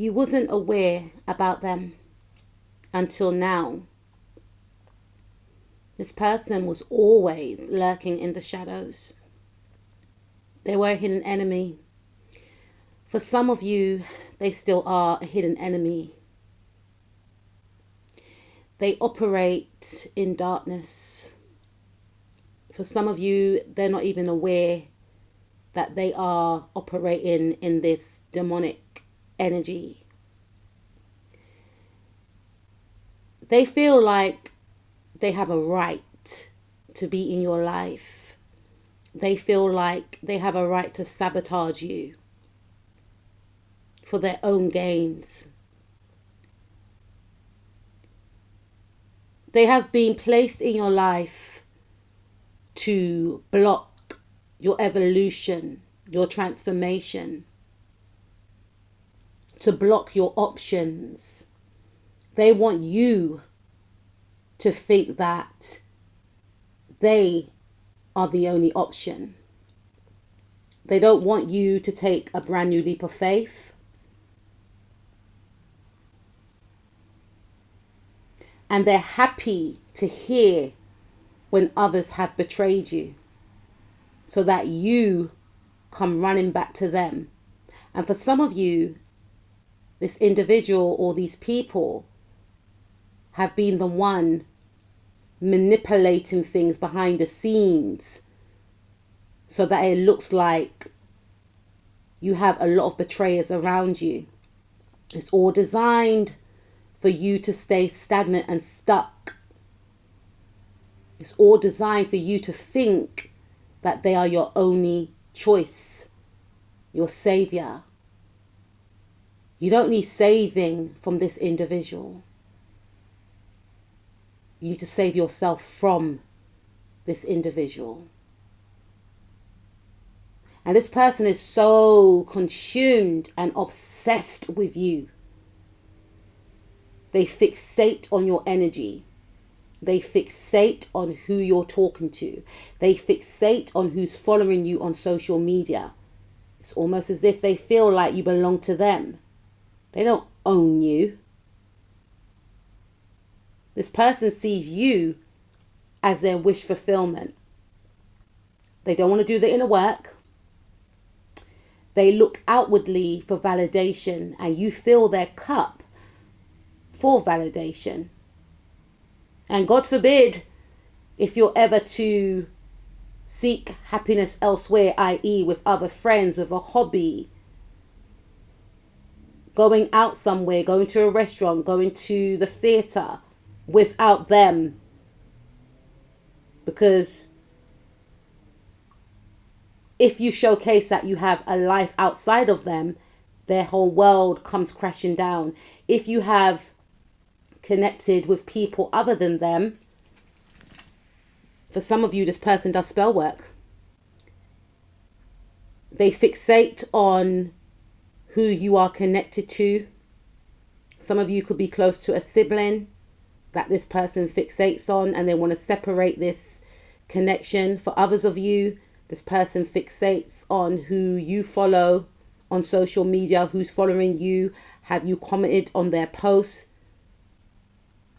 You wasn't aware about them until now. This person was always lurking in the shadows. They were a hidden enemy. For some of you, they still are a hidden enemy. They operate in darkness. For some of you, they're not even aware that they are operating in this demonic energy. They feel like they have a right to be in your life. They feel like they have a right to sabotage you for their own gains. They have been placed in your life to block your evolution, your transformation, to block your options. They want you to think that they are the only option. They don't want you to take a brand new leap of faith. And they're happy to hear when others have betrayed you, so that you come running back to them. And for some of you, this individual or these people have been the one manipulating things behind the scenes so that it looks like you have a lot of betrayers around you. It's all designed for you to stay stagnant and stuck. It's all designed for you to think that they are your only choice, your savior. You don't need saving from this individual. You need to save yourself from this individual. And this person is so consumed and obsessed with you. They fixate on your energy. They fixate on who you're talking to. They fixate on who's following you on social media. It's almost as if they feel like you belong to them. They don't own you. This person sees you as their wish fulfillment. They don't want to do the inner work. They look outwardly for validation, and you fill their cup for validation. And God forbid, if you're ever to seek happiness elsewhere, i.e. with other friends, with a hobby, going out somewhere, going to a restaurant, going to the theatre, without them, because if you showcase that you have a life outside of them, their whole world comes crashing down. If you have connected with people other than them, for some of you, this person does spell work. They fixate on who you are connected to. Some of you could be close to a sibling that this person fixates on, and they want to separate this connection. For others of you, this person fixates on who you follow on social media, who's following you, have you commented on their posts.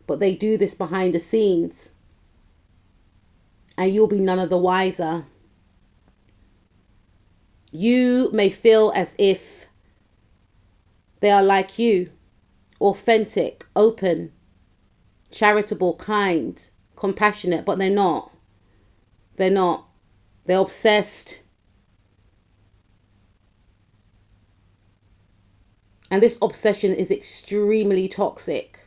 But they do this behind the scenes, and you'll be none of the wiser. You may feel as if they are like you, authentic, open, charitable, kind, compassionate, but they're not. They're not. They're obsessed. And this obsession is extremely toxic.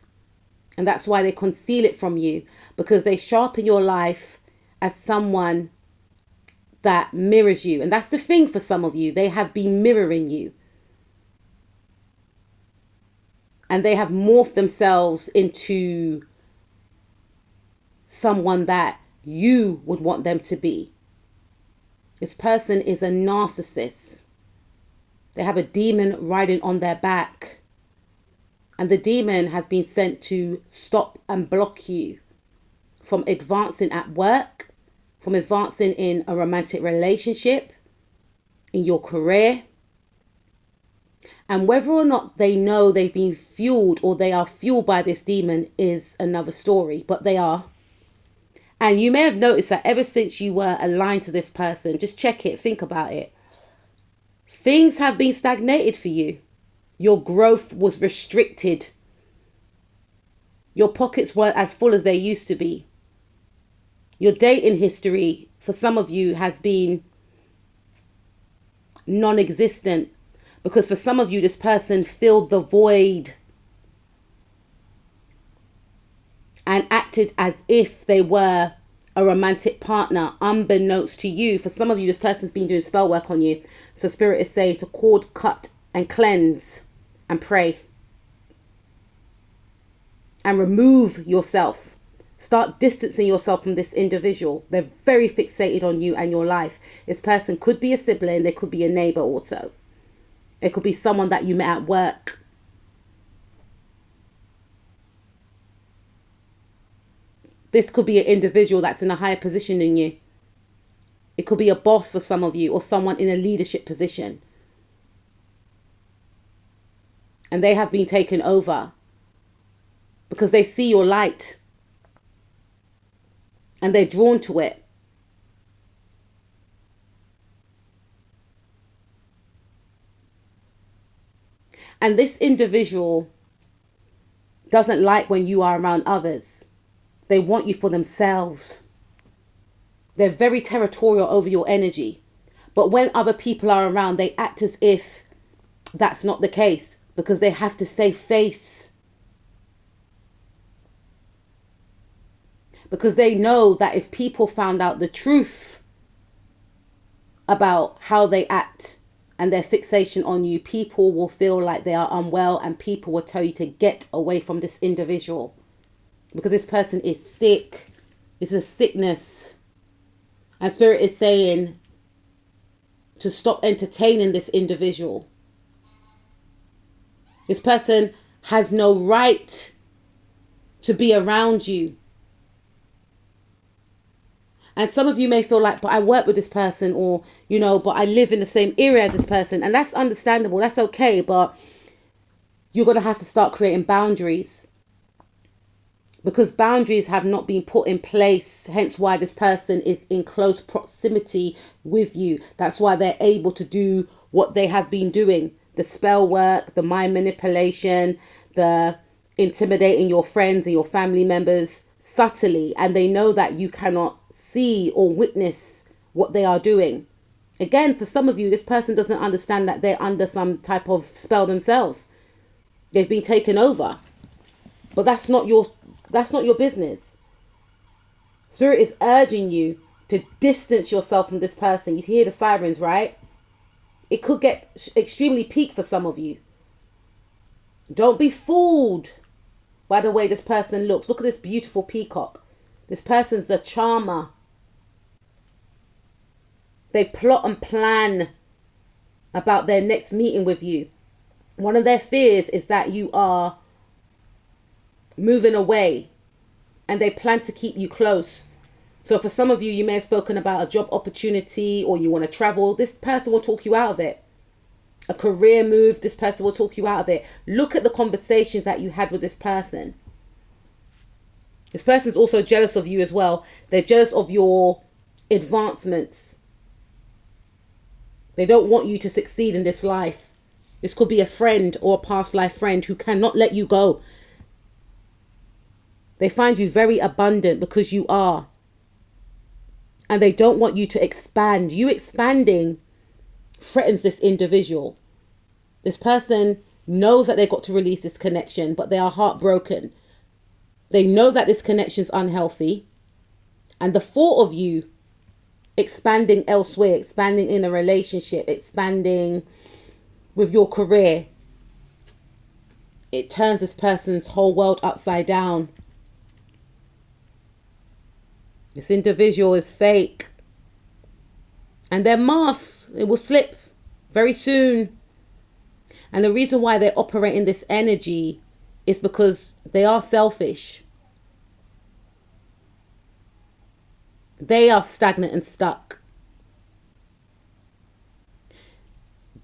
And that's why they conceal it from you, because they show up in your life as someone that mirrors you. And that's the thing for some of you. They have been mirroring you. And they have morphed themselves into someone that you would want them to be. This person is a narcissist. They have a demon riding on their back. And the demon has been sent to stop and block you from advancing at work, from advancing in a romantic relationship, in your career. And whether or not they know they've been fueled or they are fueled by this demon is another story, but they are. And you may have noticed that ever since you were aligned to this person, just check it, think about it. Things have been stagnated for you. Your growth was restricted. Your pockets weren't as full as they used to be. Your dating history for some of you has been non-existent, because for some of you, this person filled the void and acted as if they were a romantic partner, unbeknownst to you. For some of you, this person's been doing spell work on you. So Spirit is saying to cord cut and cleanse and pray. And remove yourself. Start distancing yourself from this individual. They're very fixated on you and your life. This person could be a sibling. They could be a neighbor also. It could be someone that you met at work. This could be an individual that's in a higher position than you. It could be a boss for some of you, or someone in a leadership position. And they have been taken over because they see your light and they're drawn to it. And this individual doesn't like when you are around others. They want you for themselves. They're very territorial over your energy. But when other people are around, they act as if that's not the case, because they have to save face. Because they know that if people found out the truth about how they act and their fixation on you, people will feel like they are unwell, and people will tell you to get away from this individual. Because this person is sick. It's a sickness. And Spirit is saying to stop entertaining this individual. This person has no right to be around you. And some of you may feel like, but I work with this person, or, you know, but I live in the same area as this person. And that's understandable. That's okay. But you're going to have to start creating boundaries. Because boundaries have not been put in place, hence why this person is in close proximity with you. That's why they're able to do what they have been doing. The spell work, the mind manipulation, the intimidating your friends and your family members subtly. And they know that you cannot see or witness what they are doing. Again, for some of you, this person doesn't understand that they're under some type of spell themselves. They've been taken over. But that's not your business. Spirit is urging you to distance yourself from this person. You hear the sirens, right? It could get extremely peak for some of you. Don't be fooled by the way this person looks. Look at this beautiful peacock. This person's a charmer. They plot and plan about their next meeting with you. One of their fears is that you are moving away, and they plan to keep you close. So for some of you, you may have spoken about a job opportunity, or you want to travel. This person will talk you out of it. A career move, this person will talk you out of it. Look at the conversations that you had with this person. This person is also jealous of you as well. They're jealous of your advancements. They don't want you to succeed in this life. This could be a friend or a past life friend who cannot let you go. They find you very abundant because you are. And they don't want you to expand. You expanding threatens this individual. This person knows that they've got to release this connection, but they are heartbroken. They know that this connection is unhealthy. And the thought of you expanding elsewhere, expanding in a relationship, expanding with your career, it turns this person's whole world upside down. This individual is fake. And their mask, it will slip very soon. And the reason why they're operating this energy is because they are selfish. They are stagnant and stuck.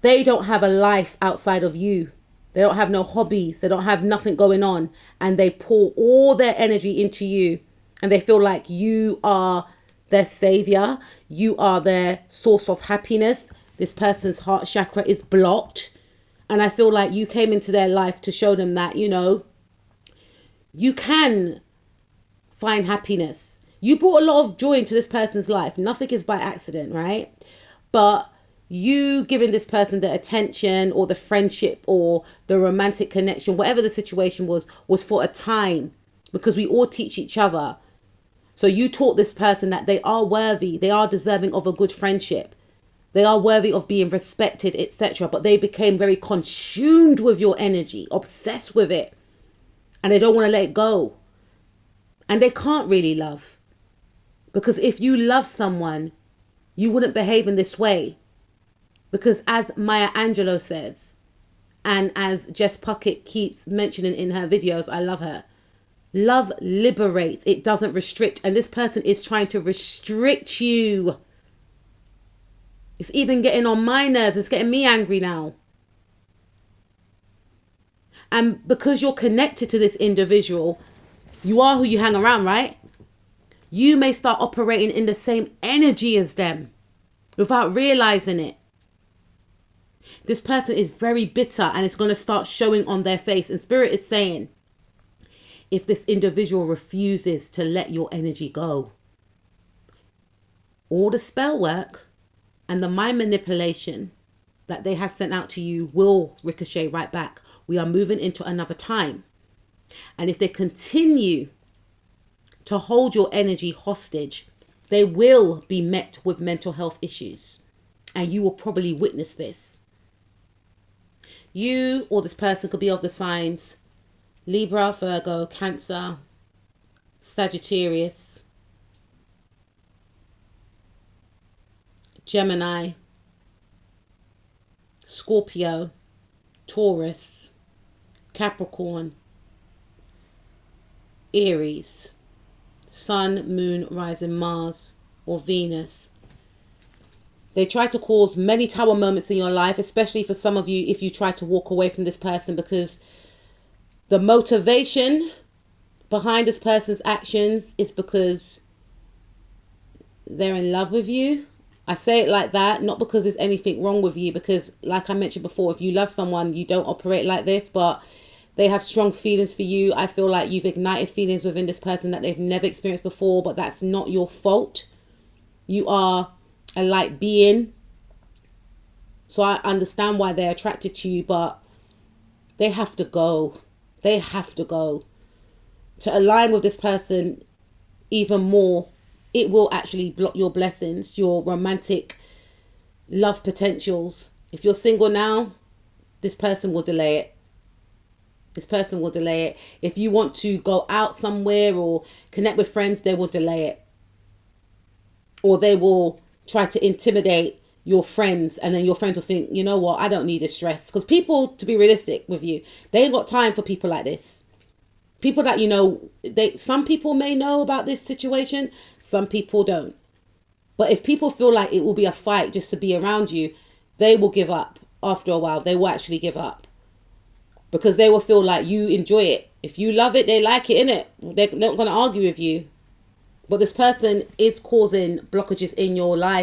they don't have a life outside of you. They don't have no hobbies. They don't have nothing going on. And they pour all their energy into you. And they feel like you are their savior. You are their source of happiness. This person's heart chakra is blocked. And I feel like you came into their life to show them that, you know, you can find happiness. You brought a lot of joy into this person's life. Nothing is by accident, right? But you giving this person the attention or the friendship or the romantic connection, whatever the situation was for a time, because we all teach each other. So you taught this person that they are worthy, they are deserving of a good friendship, they are worthy of being respected, etc. But they became very consumed with your energy, obsessed with it, and they don't want to let it go. And they can't really love, because if you love someone, you wouldn't behave in this way. Because as Maya Angelou says, and as Jess Puckett keeps mentioning in her videos, I love her, love liberates, it doesn't restrict. And this person is trying to restrict you. It's even getting on my nerves. It's getting me angry now. And because you're connected to this individual, you are who you hang around, right? You may start operating in the same energy as them without realizing it. This person is very bitter and it's going to start showing on their face. And Spirit is saying, if this individual refuses to let your energy go, all the spell work and the mind manipulation that they have sent out to you will ricochet right back. We are moving into another time. And if they continue to hold your energy hostage, they will be met with mental health issues. And you will probably witness this. You or this person could be of the signs Libra, Virgo, Cancer, Sagittarius, Gemini, Scorpio, Taurus, Capricorn, Aries, Sun, Moon, Rising, Mars, or Venus. They try to cause many tower moments in your life, especially for some of you if you try to walk away from this person, because the motivation behind this person's actions is because they're in love with you. I say it like that, not because there's anything wrong with you, because like I mentioned before, if you love someone, you don't operate like this, but they have strong feelings for you. I feel like you've ignited feelings within this person that they've never experienced before, but that's not your fault. You are a light being. So I understand why they're attracted to you, but they have to go. They have to go. To align with this person even more, it will actually block your blessings, your romantic love potentials. If you're single now, this person will delay it. This person will delay it. If you want to go out somewhere or connect with friends, they will delay it. Or they will try to intimidate your friends, and then your friends will think, you know what, I don't need this stress. Because people, to be realistic with you, they ain't got time for people like this. People that, you know, some people may know about this situation, some people don't. But if people feel like it will be a fight just to be around you, they will give up. After a while, they will actually give up. Because they will feel like you enjoy it. If you love it, they like it, innit? They're not going to argue with you. But this person is causing blockages in your life.